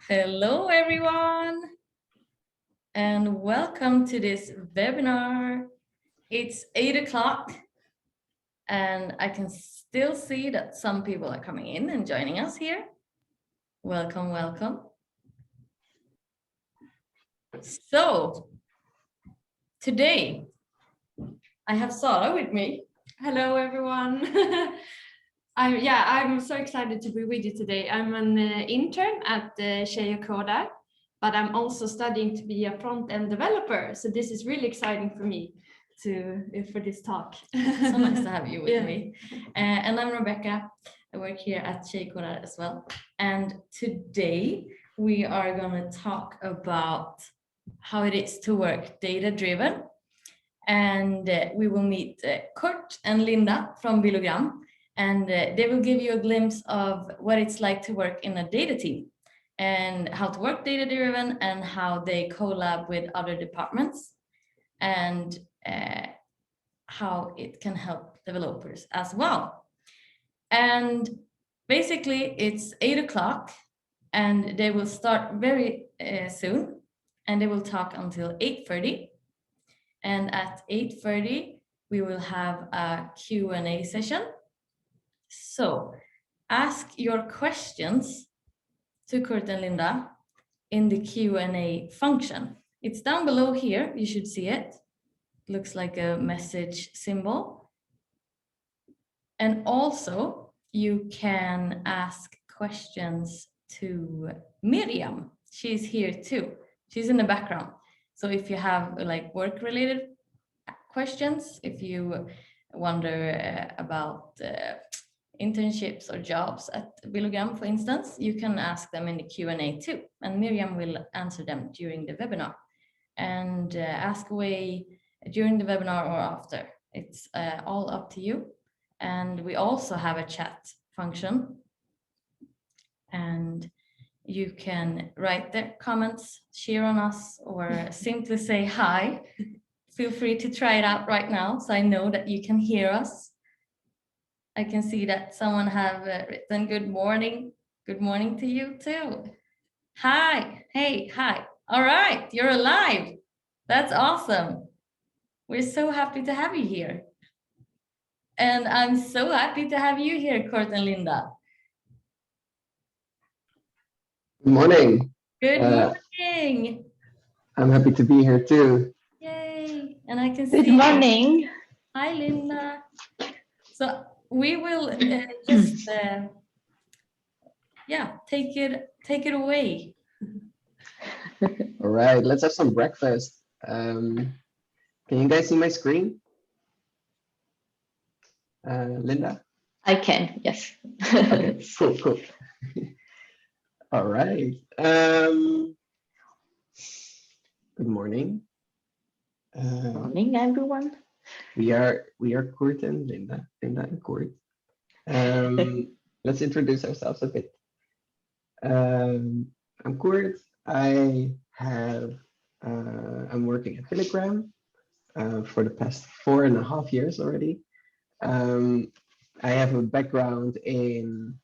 Hello, everyone, and welcome to this webinar. It's 8 o'clock, and I can still see that some people are coming in and joining us here. Welcome, welcome. So, today, I have Sara with me. Hello, everyone. I'm so excited to be with you today. I'm an intern at Tjejer Kodar, but I'm also studying to be a front-end developer. So this is really exciting for me for this talk. So nice to have you with me. And I'm Rebecca. I work here at Tjejer Kodar as well. And today we are going to talk about how it is to work data-driven. And we will meet Kurt and Linda from Billogram, and they will give you a glimpse of what it's like to work in a data team and how to work data-driven and how they collab with other departments and how it can help developers as well. And basically it's 8 o'clock and they will start very soon and they will talk until 8:30. And at 8:30, we will have a Q&A session. So ask your questions to Kurt and Linda in the Q&A function. It's down below here. You should see it. Looks like a message symbol. And also, you can ask questions to Miriam. She's here too. She's in the background. So if you have like work-related questions, if you wonder about internships or jobs at Billogram, for instance, you can ask them in the Q&A too, and Miriam will answer them during the webinar. And ask away during the webinar or after. It's all up to you. And we also have a chat function, and you can write their comments, cheer on us, or simply say hi. Feel free to try it out right now, so I know that you can hear us. I can see that someone have written good morning. Good morning to you too. Hi, hey, hi. All right, you're alive. That's awesome. We're so happy to have you here. And I'm so happy to have you here, Kurt and Linda. Good morning. Good morning. I'm happy to be here too. Yay. And I can see. Good morning. Hi, Linda. So we will just, take it away. All right, let's have some breakfast. Can you guys see my screen? Linda? I can, yes. Okay, cool. All right. Good morning. Morning, everyone. We are Kurt and Linda and Kurt. Let's introduce ourselves a bit. I'm Kurt. I'm working at Billogram for the past 4.5 years already. I have a background in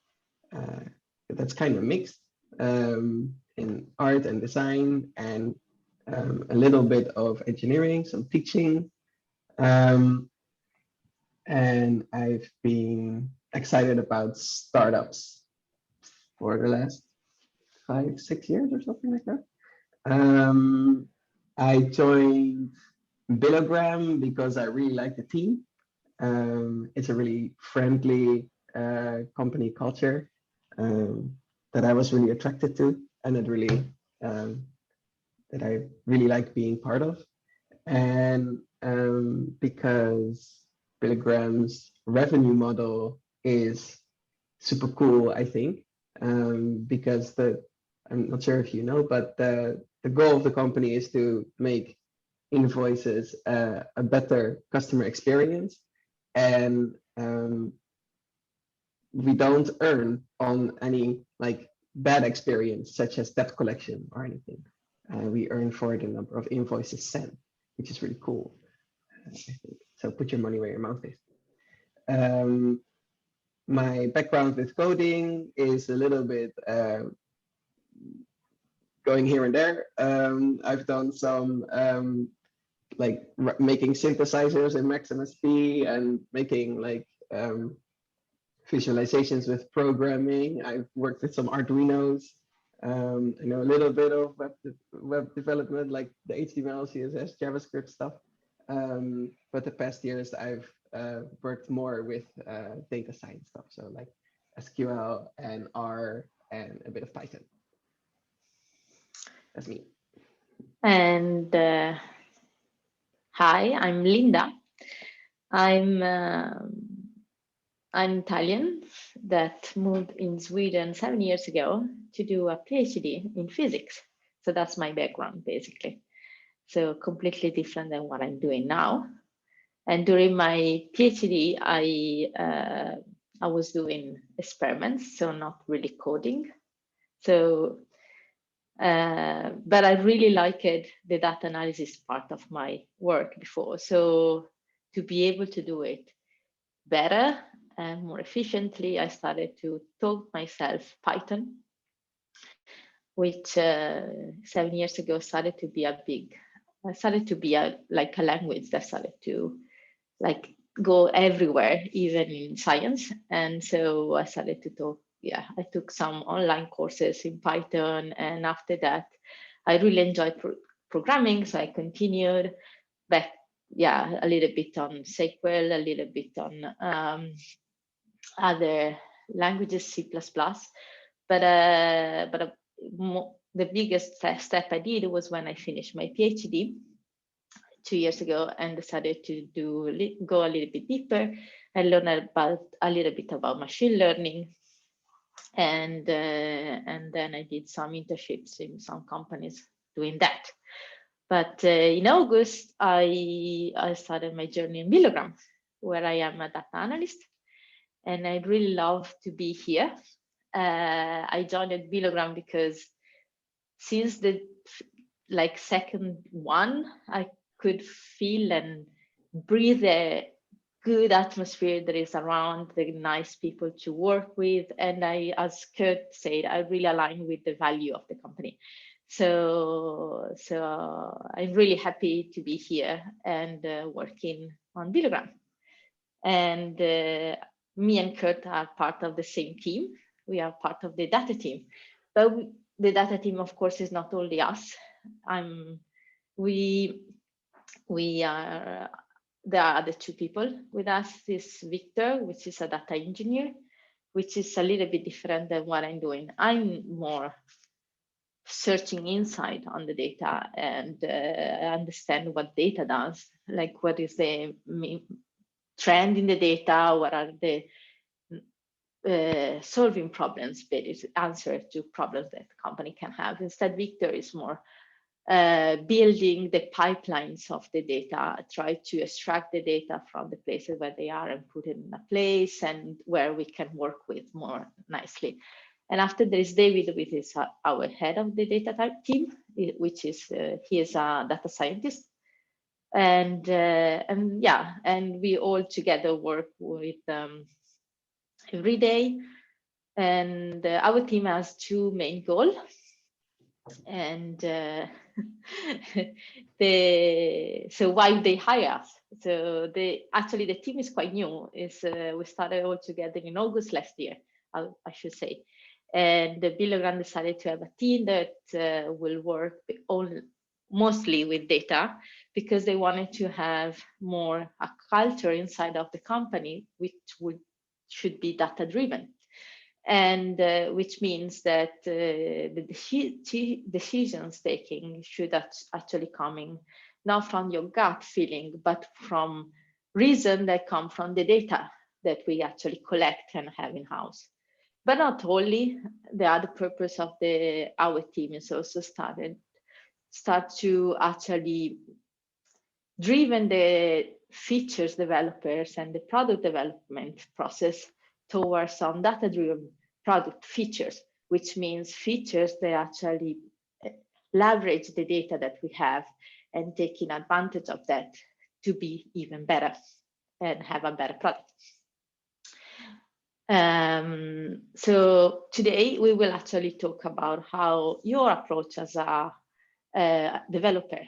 that's kind of mixed in art and design and a little bit of engineering, some teaching. And I've been excited about startups for the last 5-6 years or something like that. I joined Billogram because I really like the team. It's a really friendly company culture that I was really attracted to, and that I really like being part of. And because Billogram's revenue model is super cool, I think, because I'm not sure if you know, but the goal of the company is to make invoices a better customer experience, and we don't earn on any like bad experience such as debt collection or anything. We earn for the number of invoices sent, which is really cool, I think. So put your money where your mouth is. My background with coding is a little bit going here and there. I've done some like making synthesizers in Maximus P and making like visualizations with programming. I've worked with some Arduinos. I know a little bit of web development, like the HTML, CSS, JavaScript stuff. But the past years, I've worked more with data science stuff, so like SQL and R and a bit of Python. That's me. And hi, I'm Linda. I'm Italian that moved in Sweden 7 years ago to do a PhD in physics. So that's my background, basically. So completely different than what I'm doing now. And during my PhD, I was doing experiments, so not really coding. So, but I really liked the data analysis part of my work before. So to be able to do it better and more efficiently, I started to taught myself Python, which 7 years ago started to be like a language that started to like go everywhere, even in science. And so I started to talk. Yeah, I took some online courses in Python, and after that, I really enjoyed programming, so I continued. But yeah, a little bit on SQL, a little bit on other languages, C++. But the biggest step I did was when I finished my PhD 2 years ago and decided to go a little bit deeper and learn a little bit about machine learning. And then I did some internships in some companies doing that. But in August, I started my journey in Billogram, where I am a data analyst. And I really love to be here. I joined Billogram because since the second one, I could feel and breathe the good atmosphere that is around, the nice people to work with. And I, as Kurt said, I really align with the value of the company. So I'm really happy to be here and working on Billogram. And me and Kurt are part of the same team. We are part of the data team. But the data team, of course, is not only us. There are other two people with us. This Victor, which is a data engineer, which is a little bit different than what I'm doing. I'm more searching inside on the data and understand what data does, like what is the trend in the data, what are the solving problems, but it's answer to problems that the company can have. Instead, Victor is more building the pipelines of the data, try to extract the data from the places where they are and put it in a place and where we can work with more nicely. And after there is David, which is our head of the data team, which is he is a data scientist. And we all together work with every day. And our team has two main goals. And so why they hire us? So actually the team is quite new. We started all together in August last year, I should say. And the Billogram decided to have a team that will work mostly with data, because they wanted to have more a culture inside of the company, which should be data driven. And which means that the decisions taking should actually coming not from your gut feeling, but from reason that come from the data that we actually collect and have in house. But not only, the other purpose of our team is also start to actually driven the features developers and the product development process towards some data-driven product features, which means features that actually leverage the data that we have and taking advantage of that to be even better and have a better product. So today we will actually talk about how your approach as a developer,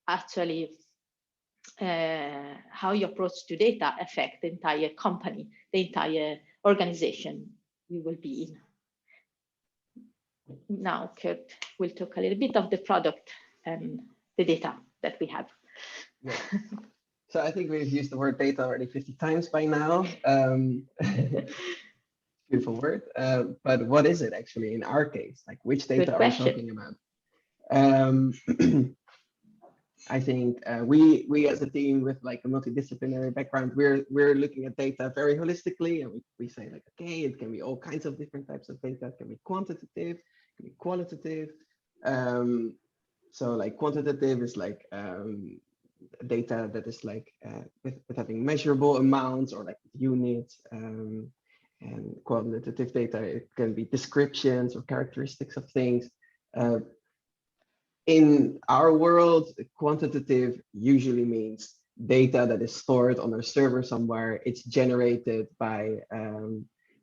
actually how your approach to data affect the entire company, the entire organization you will be in. Now, Kurt will talk a little bit of the product and the data that we have. Yeah. So I think we've used the word data already 50 times by now. Beautiful word. But what is it actually in our case? Like, which data are we talking about? I think we as a team with like a multidisciplinary background, we're looking at data very holistically, and we say like, okay, it can be all kinds of different types of data. It can be quantitative, it can be qualitative. So like quantitative is like data that is like with having measurable amounts or like units, and qualitative data, it can be descriptions or characteristics of things. In our world, quantitative usually means data that is stored on a server somewhere. It's generated by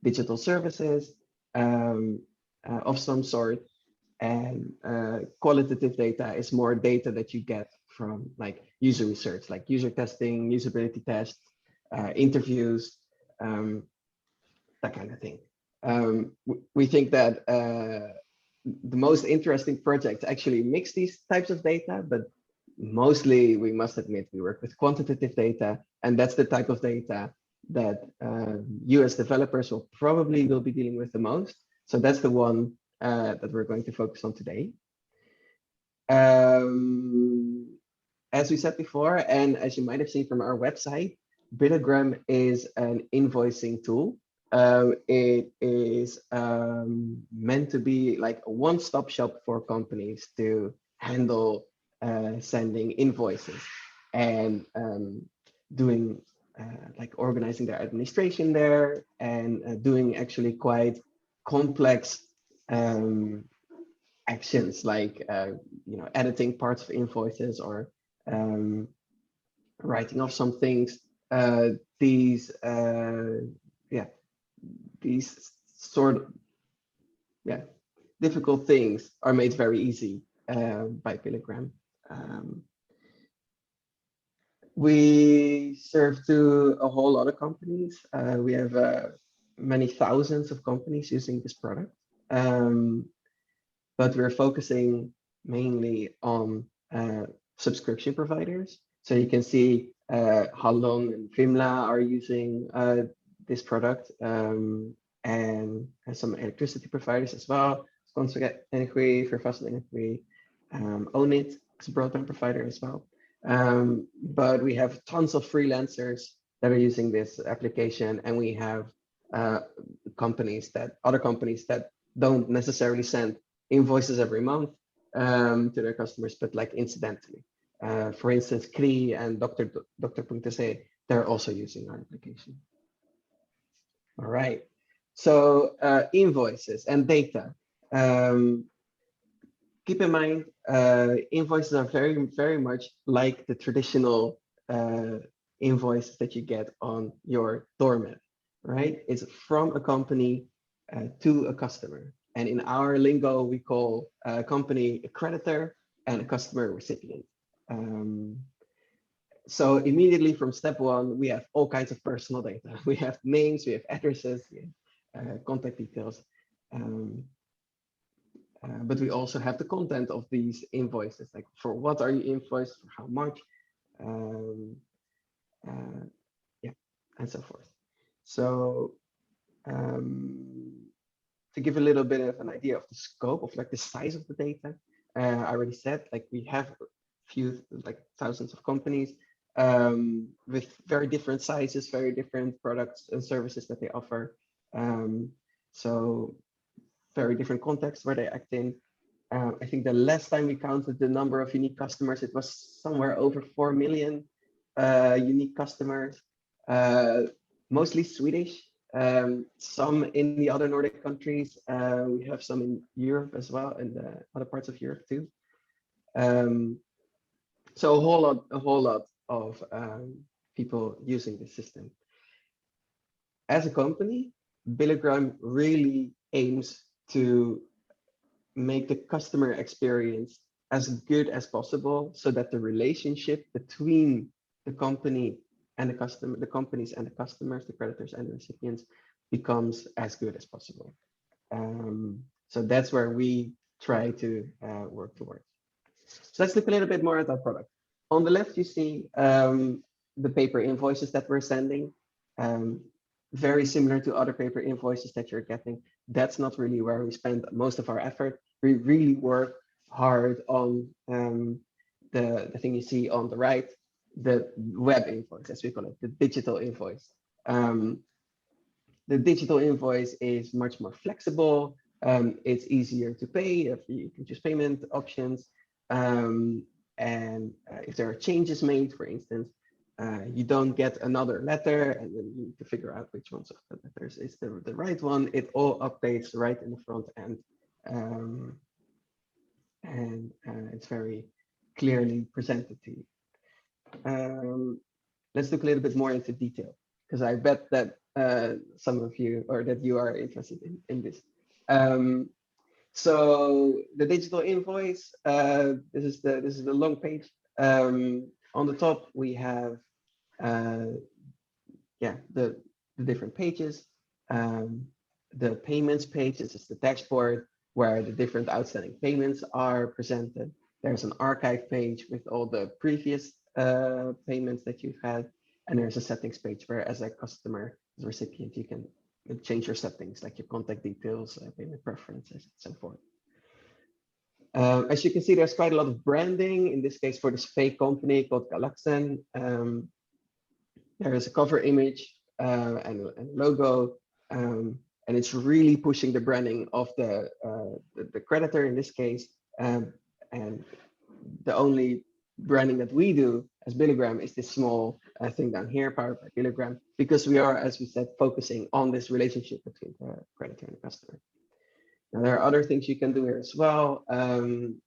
digital services of some sort. And qualitative data is more data that you get from like user research, like user testing, usability tests, interviews, that kind of thing. We think that the most interesting projects actually mix these types of data, but mostly we must admit we work with quantitative data, and that's the type of data that you as developers will be dealing with the most. So that's the one that we're going to focus on today. As we said before, and as you might have seen from our website, Billogram is an invoicing tool. It is meant to be like a one-stop shop for companies to handle sending invoices and doing like organizing their administration there, and doing actually quite complex actions like you know, editing parts of invoices or writing off some things. These sort of difficult things are made very easy by Billogram. We serve to a whole lot of companies. We have many thousands of companies using this product, but we're focusing mainly on subscription providers. So you can see Hallon and Vimla are using this product, and some electricity providers as well. Skånska Energi, Fatta Energy, Own It is a broadband provider as well. But we have tons of freelancers that are using this application, and we have other companies that don't necessarily send invoices every month to their customers, but like incidentally. For instance, Kri and Dr.se, they're also using our application. All right, so invoices and data. Keep in mind, invoices are very much like the traditional invoice that you get on your doormat, right? It's from a company to a customer. And in our lingo, we call a company a creditor and a customer a recipient. So immediately from step one, we have all kinds of personal data. We have names, we have addresses, we have contact details. But we also have the content of these invoices, like for what are you invoiced, for how much, and so forth. So to give a little bit of an idea of the scope of like the size of the data, I already said, like we have like thousands of companies with very different sizes, very different products and services that they offer. So very different contexts where they act in. I think the last time we counted the number of unique customers, it was somewhere over 4 million unique customers, mostly Swedish, some in the other Nordic countries. We have some in Europe as well, and other parts of Europe too. So a whole lot of people using the system. As a company, Billogram really aims to make the customer experience as good as possible, so that the relationship between the company and the customer, the companies and the customers, the creditors and the recipients, becomes as good as possible. So that's where we try to work towards. So let's look a little bit more at our product. On the left, you see the paper invoices that we're sending. Very similar to other paper invoices that you're getting. That's not really where we spend most of our effort. We really work hard on the thing you see on the right, the web invoice, as we call it, the digital invoice. The digital invoice is much more flexible. It's easier to pay if you can choose payment options. And if there are changes made, for instance, you don't get another letter and then you need to figure out which ones of the letters is the right one. It all updates right in the front end. And it's very clearly presented to you. Let's look a little bit more into detail, because I bet that some of you, or that you are interested in this. So the digital invoice, this is the long page. On the top we have the different pages. The payments page, this is the dashboard where the different outstanding payments are presented. There's an archive page with all the previous payments that you've had, and there's a settings page where, as a customer, as a recipient, you can change your settings, like your contact details, payment preferences, and so forth. As you can see, there's quite a lot of branding, in this case for this fake company called Galaxen. There is a cover image and a logo, and it's really pushing the branding of the creditor in this case. And the only branding that we do as Billogram is this small thing down here, powered by Billogram, because we are, as we said, focusing on this relationship between the creditor and the customer. Now, there are other things you can do here as well.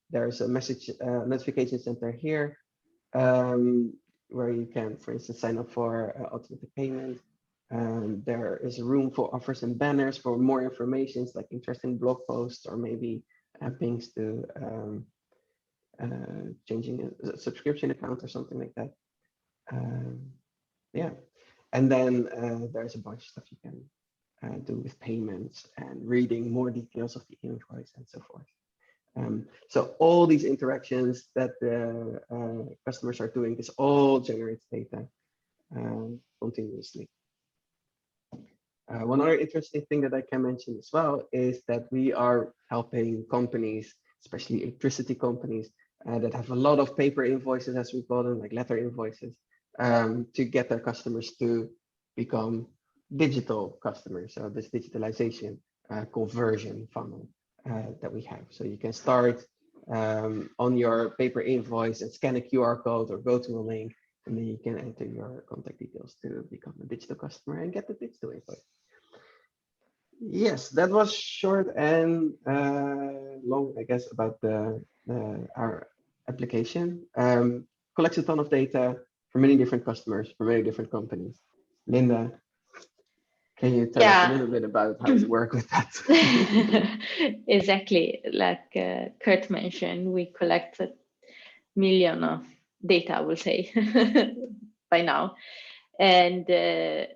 There's a message notification center here, where you can, for instance, sign up for automatic payment. There is a room for offers and banners for more information, like interesting blog posts, or maybe things to changing a subscription account or something like that. Yeah, and then there's a bunch of stuff you can do with payments and reading more details of the invoice and so forth. So all these interactions that the customers are doing, this all generates data continuously. One other interesting thing that I can mention as well is that we are helping companies, especially electricity companies, that have a lot of paper invoices, as we call them, like letter invoices, to get their customers to become digital customers. So this digitalization conversion funnel that we have. So you can start on your paper invoice and scan a QR code or go to a link, and then you can enter your contact details to become a digital customer and get the digital invoice. Yes, that was short and long, I guess, about our application. Collects a ton of data from many different customers, from many different companies. Linda, can you tell us a little bit about how to work with that? Exactly, like Kurt mentioned, we collect a million of data, I will say, by now. And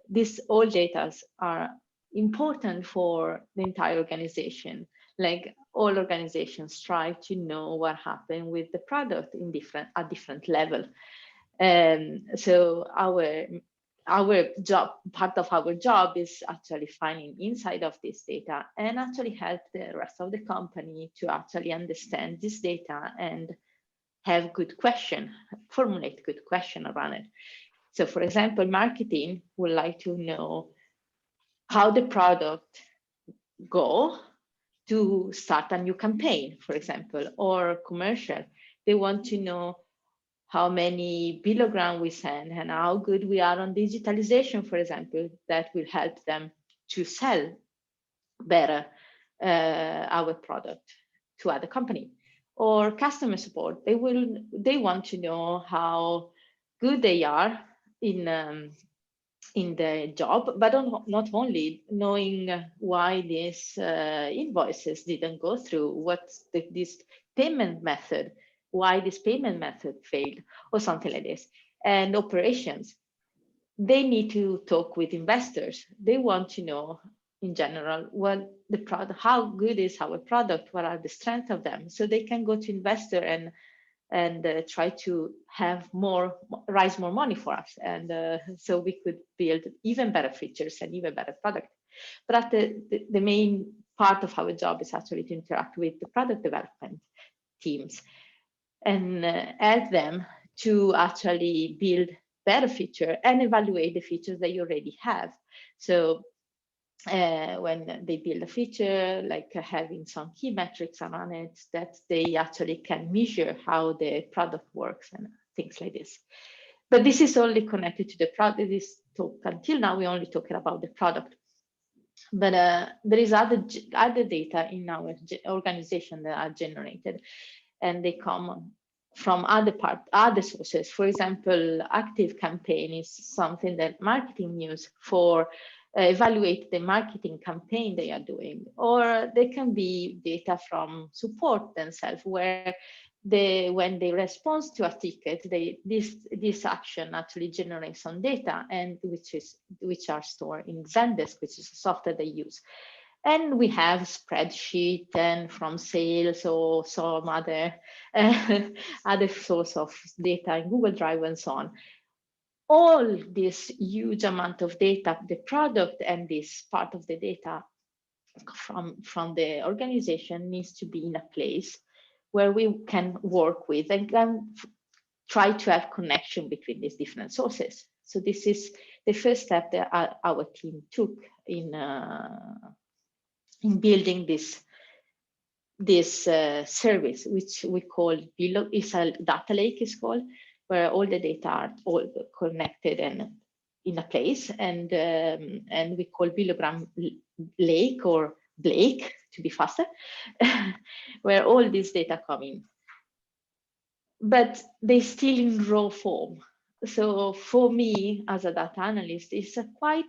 these all data are important for the entire organization. Like all organizations try to know what happened with the product in different level. So our job, part of our job, is actually finding inside of this data and actually help the rest of the company to actually understand this data and have good question, formulate good question around it. So for example, marketing would like to know how the product go to start a new campaign, for example, or commercial. They want to know how many Billogram we send and how good we are on digitalization, for example. That will help them to sell better our product to other company. Or customer support, they want to know how good they are in in the job, but not only knowing why these invoices didn't go through, what's this payment method, why this payment method failed, or something like this. And operations, they need to talk with investors. They want to know in general what the product, how good is our product, what are the strengths of them, so they can go to investor and try to have raise more money for us, and so we could build even better features and even better product. But the main part of our job is actually to interact with the product development teams and help them to actually build better feature and evaluate the features that you already have. So when they build a feature, like having some key metrics around it, that they actually can measure how the product works and things like this. But this is only connected to the product. This talk until now, we only talking about the product. But there is other data in our organization that are generated, and they come from other sources. For example, active campaign is something that marketing use for evaluate the marketing campaign they are doing, or they can be data from support themselves, where when they respond to a ticket, this action actually generates some data, and which are stored in Zendesk, which is a software they use. And we have spreadsheet and from sales or some other other source of data in Google Drive and so on. All this huge amount of data, the product and this part of the data from the organization needs to be in a place where we can work with and can try to have connection between these different sources. So this is the first step that our team took in building this service, which we call Billogram. It's a data lake, is called, where all the data are all connected and in a place, and we call Billogram Lake or Blake to be faster, where all this data come in. But they still in raw form. So for me as a data analyst, it's quite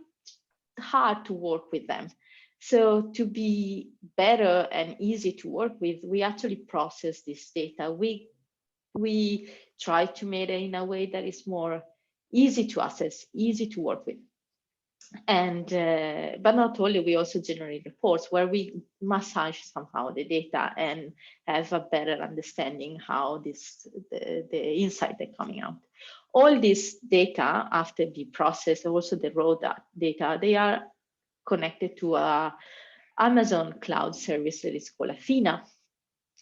hard to work with them. So to be better and easy to work with, we actually process this data. We try to make it in a way that is more easy to access, easy to work with. And but not only, we also generate reports where we massage somehow the data and have a better understanding how the insight are coming out. All this data, after the process, also the raw data, they are connected to a Amazon cloud service that is called Athena,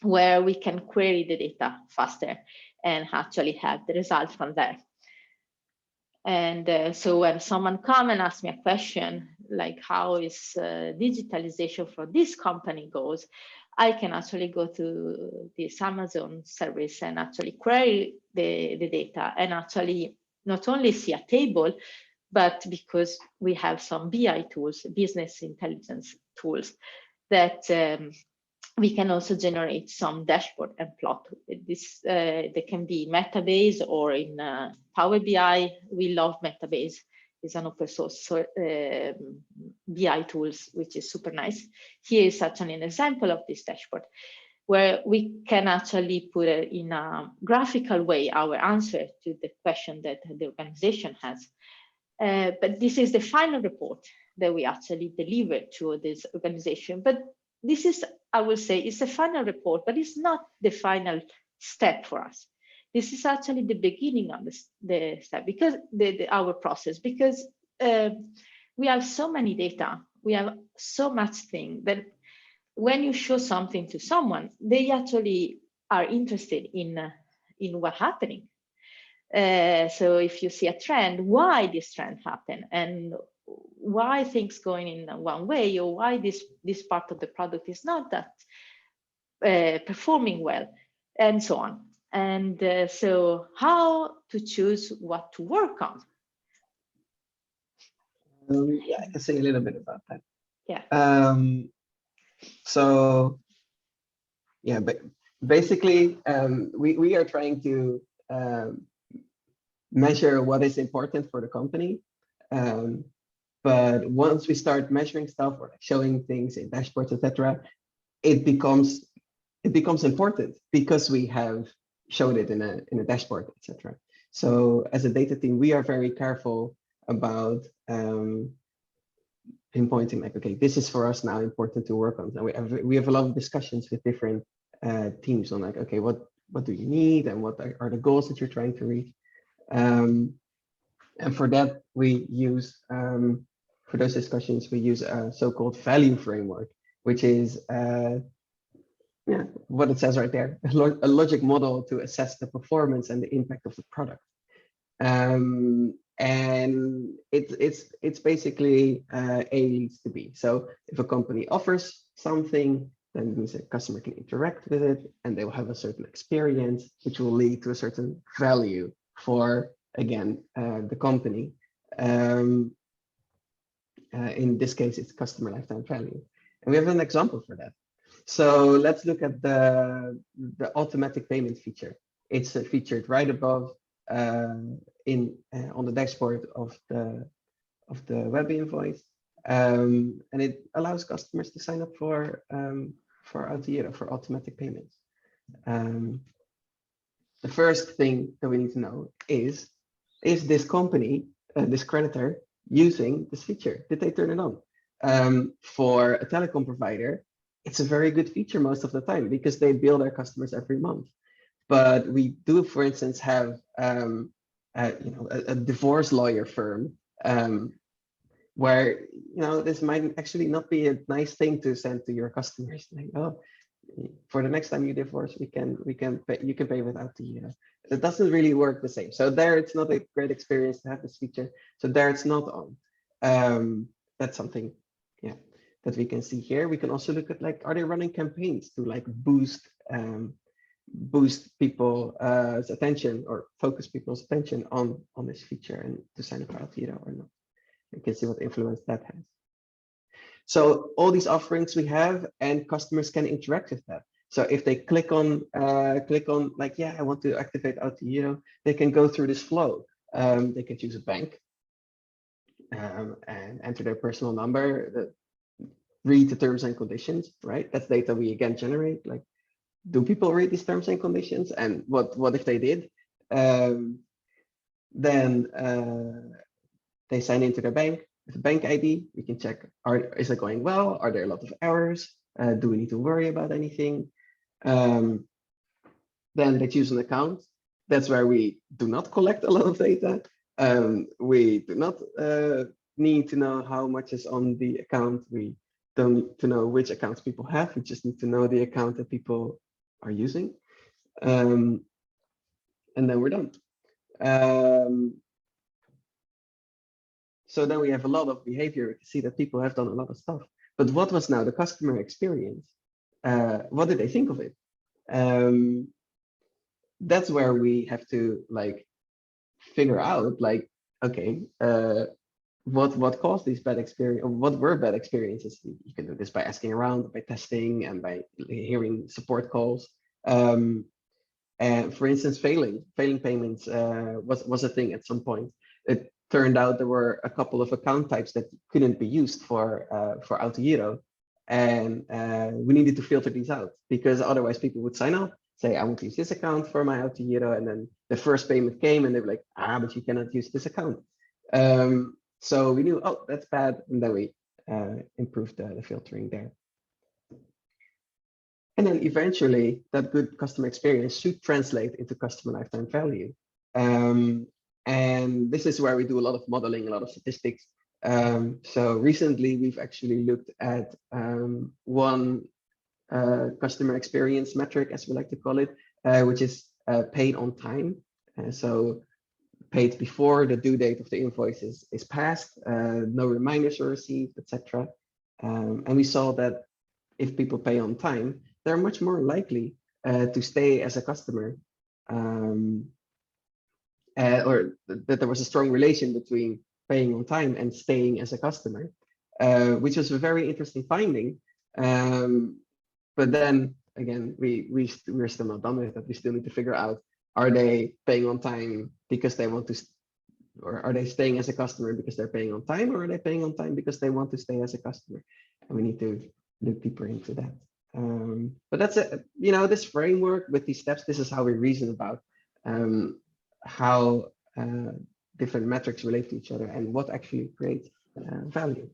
where we can query the data faster and actually have the result from there. And so when someone come and ask me a question like how is digitalization for this company goes, I can actually go to this Amazon service and actually query the data and actually not only see a table, but because we have some BI tools, business intelligence tools, that we can also generate some dashboard and plot. This they can be Metabase or in Power BI. We love Metabase. It's an open source BI tools, which is super nice. Here is such an example of this dashboard, where we can actually put it in a graphical way, our answer to the question that the organization has. But this is the final report that we actually deliver to this organization. But this is, I will say, it's a final report, but it's not the final step for us. This is actually the beginning of the step, because our process, because we have so many data, we have so much thing that when you show something to someone, they actually are interested in what's happening. So if you see a trend, why this trend happened and why things going in one way, or why this part of the product is not that performing well, and so on. And so how to choose what to work on. Yeah, I can say a little bit about that. Yeah. So yeah, but basically we are trying to measure what is important for the company But once we start measuring stuff or like showing things in dashboards, etc., it becomes important because we have showed it in a dashboard, etc. So as a data team, we are very careful about pinpointing like, okay, this is for us now important to work on. And we have a lot of discussions with different teams on like, okay, what do you need and what are the goals that you're trying to reach? And for that, we use, for those discussions, we use a so-called value framework, which is what it says right there, a logic model to assess the performance and the impact of the product. And it's basically A leads to B. So if a company offers something, then means a customer can interact with it and they will have a certain experience, which will lead to a certain value for, again, the company. In this case, it's customer lifetime value. And we have an example for that. So let's look at the automatic payment feature. It's featured right above on the dashboard of the web invoice, and it allows customers to sign up for Autohero, for automatic payments. The first thing that we need to know is this company, this creditor, using this feature? Did they turn it on? For a telecom provider, it's a very good feature most of the time because they bill their customers every month. But we do, for instance, have a divorce lawyer firm where this might actually not be a nice thing to send to your customers. Like, oh, for the next time you divorce, you can pay without the. It doesn't really work the same. So there, it's not a great experience to have this feature. So there, it's not on. That's something, that we can see here. We can also look at like, are they running campaigns to like boost people's attention or focus people's attention on this feature and to sign up for Autohero or not. You can see what influence that has. So all these offerings we have, and customers can interact with that. So if they click on like, yeah, I want to activate Autohero, they can go through this flow. They can choose a bank and enter their personal number, read the terms and conditions, right? That's data we again generate. Like, do people read these terms and conditions? And what if they did? Then they sign into their bank with a bank ID. We can check, is it going well? Are there a lot of errors? Do we need to worry about anything? Then they choose an account. That's where we do not collect a lot of data. We do not need to know how much is on the account. We don't need to know which accounts people have. We just need to know the account that people are using. And then we're done. So then we have a lot of behavior. We can see that people have done a lot of stuff. But what was now the customer experience? What did they think of it? That's where we have to like figure out, like, okay, what caused these bad experiences? What were bad experiences? You can do this by asking around, by testing, and by hearing support calls. And for instance, failing payments was a thing at some point. It turned out there were a couple of account types that couldn't be used for Autohero, and we needed to filter these out because otherwise people would sign up, say, I want to use this account for my Autohero, and then the first payment came and they were like, but you cannot use this account. So we knew, oh, that's bad, and then we improved the filtering there. And then eventually that good customer experience should translate into customer lifetime value. And this is where we do a lot of modeling, a lot of statistics. So recently we've actually looked at one customer experience metric, as we like to call it, which is paid on time. So paid before the due date of the invoice is passed, no reminders are received, etc. And we saw that if people pay on time, they're much more likely to stay as a customer, or that there was a strong relation between paying on time and staying as a customer, which was a very interesting finding. But then again, we're still not done with that. We still need to figure out, are they paying on time because they want to Or are they staying as a customer because they're paying on time, or are they paying on time because they want to stay as a customer? And we need to look deeper into that. But that's this framework with these steps. This is how we reason about how different metrics relate to each other and what actually creates value.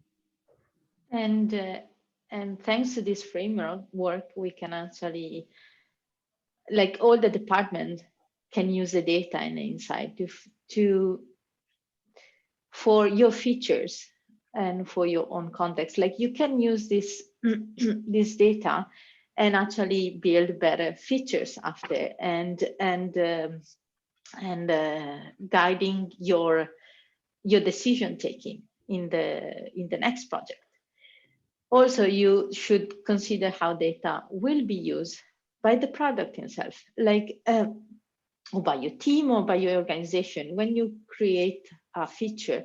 And thanks to this framework, we can actually, like, all the departments can use the data and the insight for your features and for your own context. Like, you can use this this data and actually build better features after, and guiding your decision taking in the next project. Also, you should consider how data will be used by the product itself, like or by your team or by your organization. When you create a feature,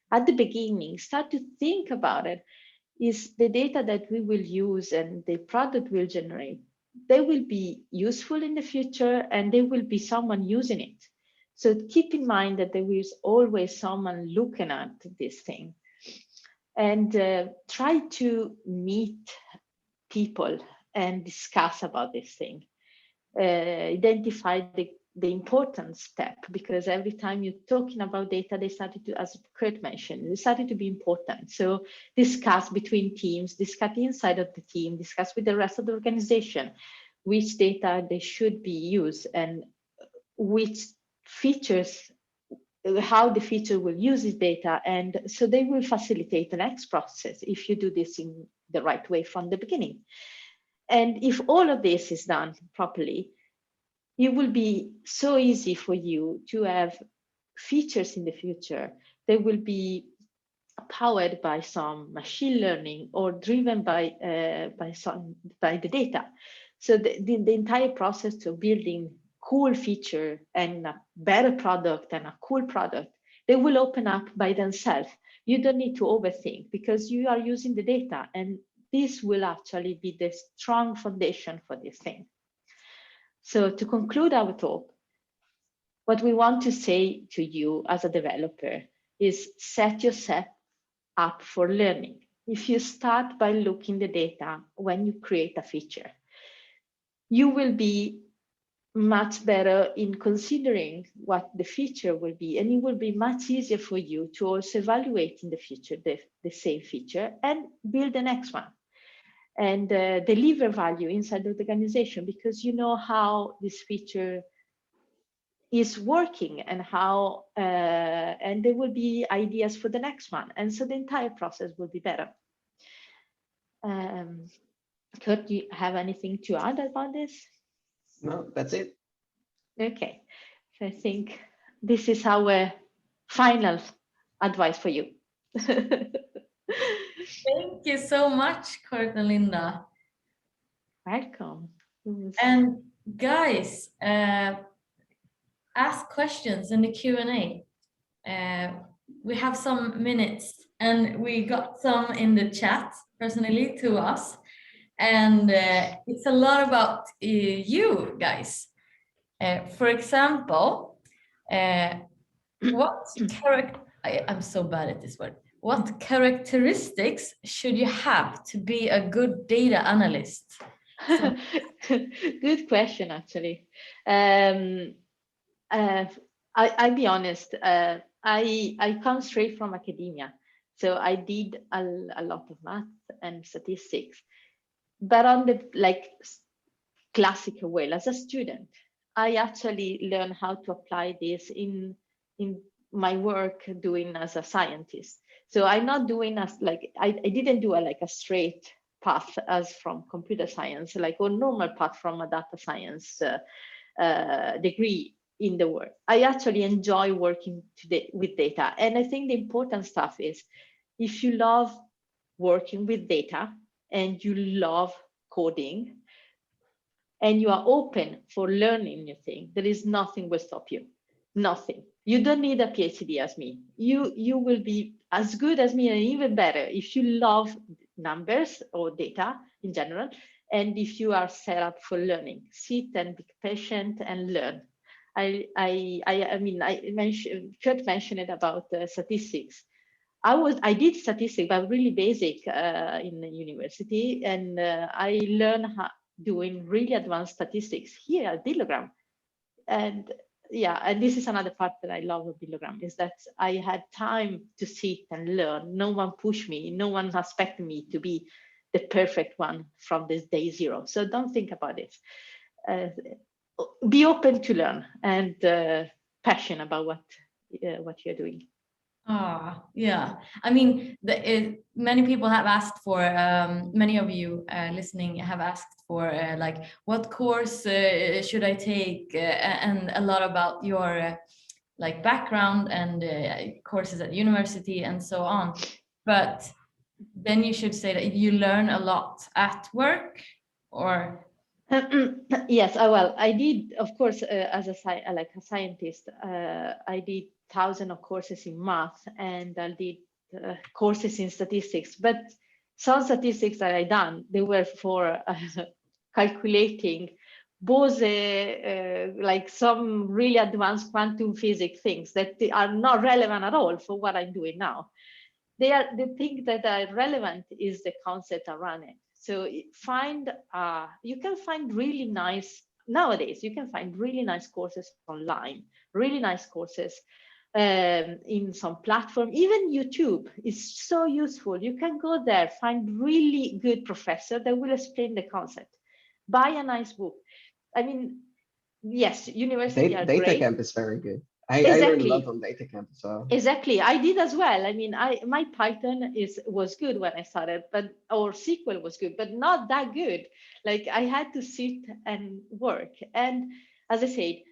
at the beginning, start to think about it. Is the data that we will use and the product will generate, they will be useful in the future, and there will be someone using it. So keep in mind that there is always someone looking at this thing. And try to meet people and discuss about this thing. Identify the important step, because every time you're talking about data, they started to, as Kurt mentioned, they started to be important. So discuss between teams, discuss inside of the team, discuss with the rest of the organization which data they should be used and which features, how the feature will use this data, and so they will facilitate the next process if you do this in the right way from the beginning. And if all of this is done properly, it will be so easy for you to have features in the future that will be powered by some machine learning or driven by the data. So the entire process of building cool feature and a better product and a cool product, they will open up by themselves. You don't need to overthink, because you are using the data, and this will actually be the strong foundation for this thing. So to conclude our talk, what we want to say to you as a developer is set yourself up for learning. If you start by looking the data when you create a feature, you will be much better in considering what the feature will be, and it will be much easier for you to also evaluate in the future the same feature and build the next one and deliver value inside of the organization, because you know how this feature is working and how and there will be ideas for the next one, and so the entire process will be better. Kurt, do you have anything to add about this? No, that's it. Okay, so I think this is our final advice for you. Thank you so much, Kurt and Linda. Welcome. And guys, ask questions in the Q&A. We have some minutes, and we got some in the chat personally to us, and it's a lot about you guys. For example, I'm so bad at this word. What characteristics should you have to be a good data analyst? So, good question, actually. I'll be honest. I come straight from academia, so I did a lot of math and statistics, but on the classical way. As a student, I actually learned how to apply this in my work doing as a scientist. So I'm not doing as I didn't do a straight path as from computer science, or normal path from a data science degree in the work. I actually enjoy working today with data. And I think the important stuff is, if you love working with data and you love coding and you are open for learning new things, there is nothing will stop you. Nothing. You don't need a PhD as me. You will be as good as me and even better if you love numbers or data in general, and if you are set up for learning. Sit and be patient and learn. Kurt mentioned it about statistics. I did statistics, but really basic in the university, and I learned doing really advanced statistics here at Billogram. And yeah, and this is another part that I love of Billogram, is that I had time to sit and learn. No one pushed me. No one expected me to be the perfect one from this day zero. So don't think about it. Be open to learn and passionate about what you're doing. Yeah. I mean, many people have asked for, many of you listening have asked for like, what course should I take, and a lot about your like background and courses at university and so on. But then you should say that you learn a lot at work, or yes, well, I did, of course, as a scientist, I did thousands of courses in math, and I did courses in statistics. But some statistics that I done, they were for calculating both like some really advanced quantum physics things that are not relevant at all for what I'm doing now. The thing that are relevant is the concept around it. So you can find really nice, nowadays, you can find really nice courses online, really nice courses in some platform. Even YouTube is so useful. You can go there, find really good professor that will explain the concept. Buy a nice book. I mean, yes, university are Data great. Camp is very good. Exactly. I learned a lot on Data Camp as well. Exactly, I did as well. I mean, my Python was good when I started, but or SQL was good, but not that good. Like I had to sit and work. And as I said,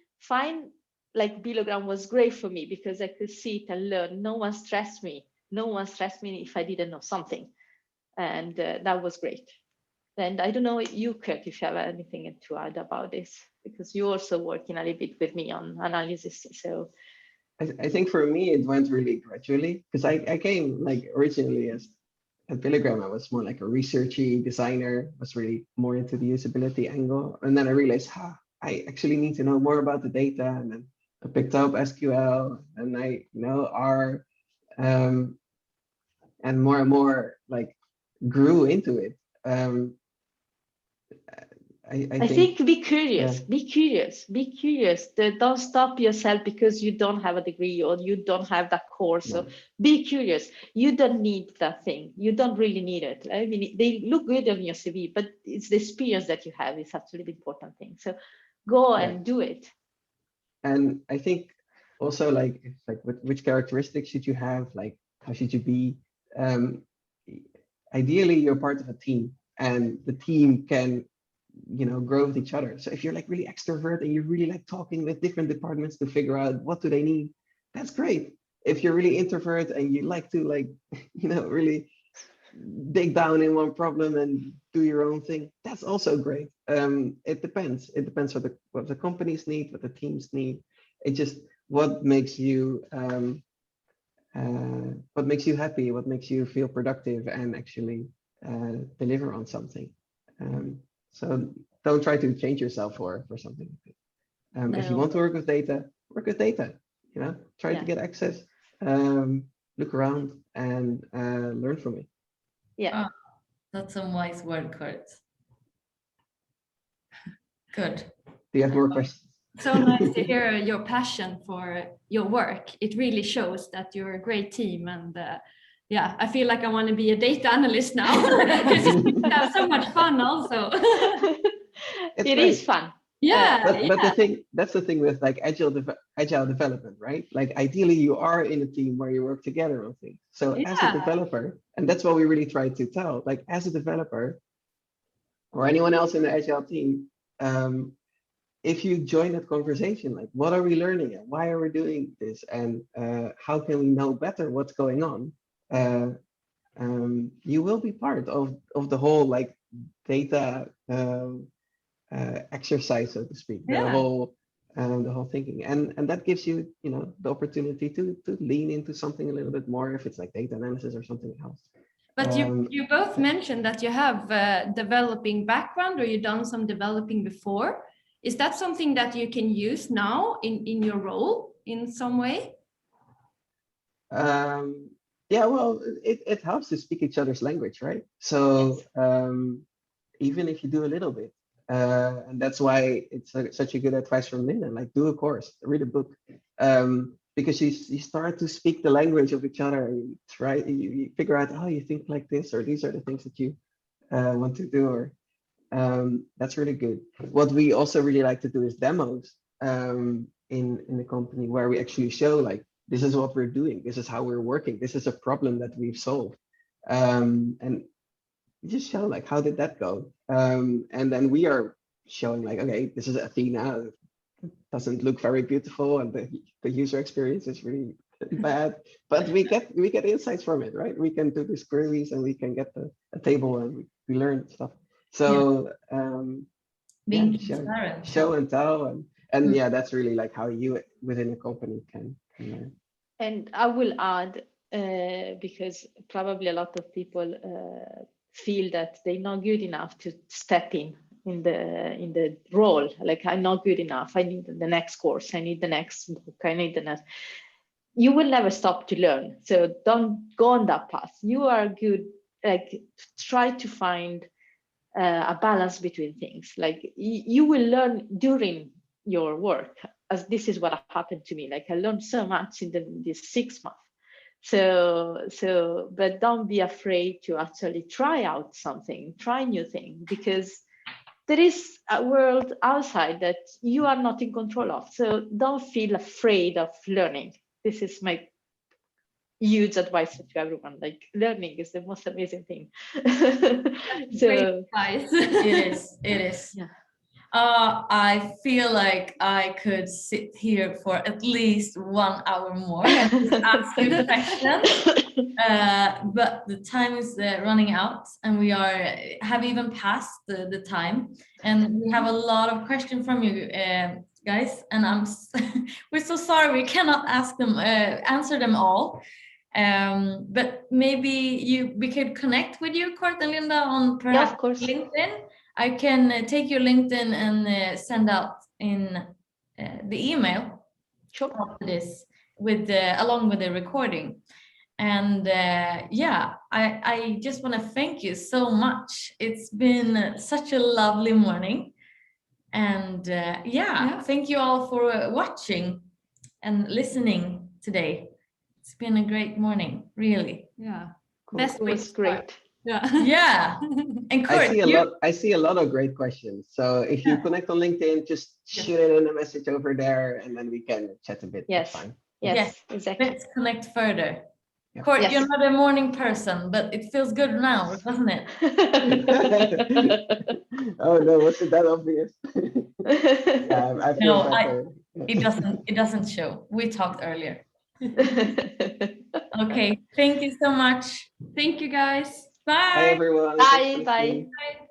like Billogram was great for me because I could sit and learn. No one stressed me. No one stressed me if I didn't know something, and that was great. And I don't know you, Kurt, if you have anything to add about this, because you're also working a little bit with me on analysis. So. I think for me, it went really gradually, because I came like originally at Billogram, I was more like a researchy designer, was really more into the usability angle. And then I realized, I actually need to know more about the data. And then I picked up SQL and I know R, and more like grew into it. I think be curious, yeah. Be curious. Don't stop yourself because you don't have a degree or you don't have that course. No. So be curious. You don't need that thing. You don't really need it. I mean, they look good on your CV, but it's the experience that you have is actually the important thing. So go and do it. And I think also like which characteristics should you have? Like how should you be? Ideally, you're part of a team, and the team can grow with each other. So if you're like really extrovert and you really like talking with different departments to figure out what do they need, that's great. If you're really introvert and you like to like really dig down in one problem and do your own thing, that's also great. It depends what the companies need, what the teams need. It just what makes you happy, what makes you feel productive and actually deliver on something. So don't try to change yourself for something. No. If you want to work with data, try to get access, look around and learn from it. Yeah. That's a wise word, Kurt. Good. Do you have more questions? So nice to hear your passion for your work. It really shows that you're a great team, and yeah, I feel like I want to be a data analyst now because you have so much fun also. It is fun. Yeah. But that's the thing with like agile development, right? Like ideally you are in a team where you work together on things. So as a developer, and that's what we really try to tell, like as a developer or anyone else in the agile team, if you join that conversation, like what are we learning and why are we doing this, and how can we know better what's going on, you will be part of the whole like data exercise, so to speak, the whole thinking, and that gives you the opportunity to lean into something a little bit more if it's like data analysis or something else. But you both mentioned that you have developing background, or you done some developing before. Is that something that you can use now in your role in some way? Yeah, well, it helps to speak each other's language, right? So even if you do a little bit, and that's why it's such a good advice from Linda, like do a course, read a book, because you start to speak the language of each other. You try, you figure out, oh, you think like this, or these are the things that you want to do, or that's really good. What we also really like to do is demos in the company, where we actually show like, this is what we're doing, this is how we're working, this is a problem that we've solved, and just show like, how did that go? And then we are showing like, okay, this is Athena, it doesn't look very beautiful, and the user experience is really bad, but we get insights from it, right? We can do these queries and we can get a table and we learn stuff. So Being yeah, transparent. show and tell, and yeah, that's really like how you within a company can learn. And I will add, because probably a lot of people feel that they're not good enough to step in the role. Like, I'm not good enough. I need the next course. I need the next book. I need the next. You will never stop to learn. So don't go on that path. You are good. Like, try to find a balance between things. Like, you will learn during your work, as this is what happened to me. Like, I learned so much in this 6 months. So, but don't be afraid to actually try out something, try new things, because there is a world outside that you are not in control of. So don't feel afraid of learning. This is my huge advice to everyone. Like, learning is the most amazing thing. Great advice. It is. Yeah. I feel like I could sit here for at least 1 hour more and just ask you questions. But the time is running out, and we have even passed the time, and we have a lot of questions from you guys, and we're so sorry we cannot answer them all. But maybe we could connect with you, Kurt and Linda, on perhaps of course. LinkedIn. I can take your LinkedIn and send out in the email after this along with the recording. And yeah, I just want to thank you so much. It's been such a lovely morning. And yeah, thank you all for watching and listening today. It's been a great morning, really. Yeah. Cool. Best It was great. Yeah. And Kurt, I see a lot of great questions. So if you connect on LinkedIn, just shoot it in a message over there, and then we can chat a bit. Yes. That's fine. Yes, exactly. Let's connect further. Yeah. Kurt, Yes. you're not a morning person, but it feels good now, doesn't it? Oh no, was it that obvious? Yeah, I feel better. It doesn't show. We talked earlier. Okay, thank you so much. Thank you, guys. Bye. Bye everyone. Bye. Thanks for Bye. listening. Bye.